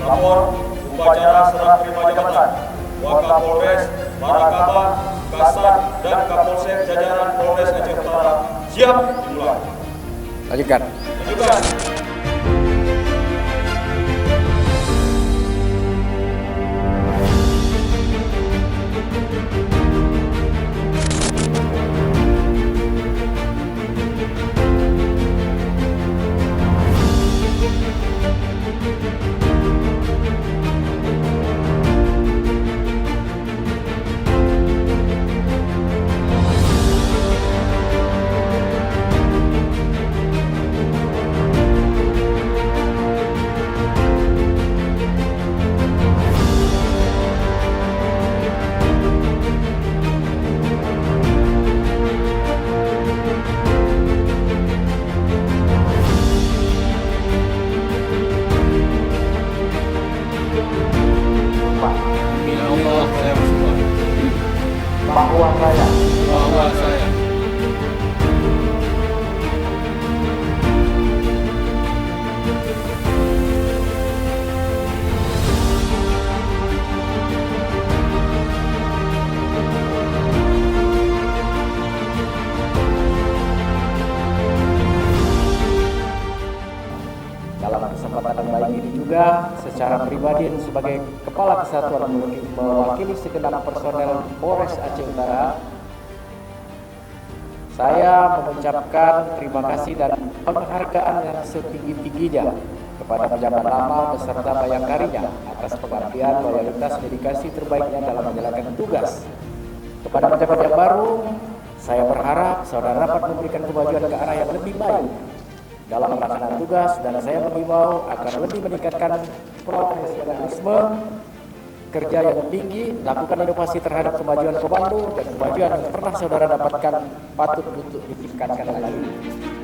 Lapor upacara serah terima jabatan Wakapolres, Barakaba, Kasat, dan Kapolsek jajaran Polres Aceh Utara siap dimulai. Lanjutkan. Lanjutkan. Bahwa saya dalam kesempatan yang baik ini juga secara pribadi dan sebagai Kepala Kesatuan mewakili segenap personel Polres Aceh Utara, saya mengucapkan terima kasih dan penghargaan yang setinggi-tingginya kepada pejabat lama beserta bayangkarinya atas pengabdian, loyalitas, dedikasi terbaiknya dalam menjalankan tugas. Kepada pejabat yang baru, saya berharap saudara dapat memberikan kemajuan ke arah yang lebih baik dalam melaksanakan tugas, dan saya mengimbau agar lebih meningkatkan profesionalisme kerja yang tinggi, lakukan inovasi terhadap kemajuan komando, dan kemajuan yang pernah saudara dapatkan patut untuk ditingkatkan lagi.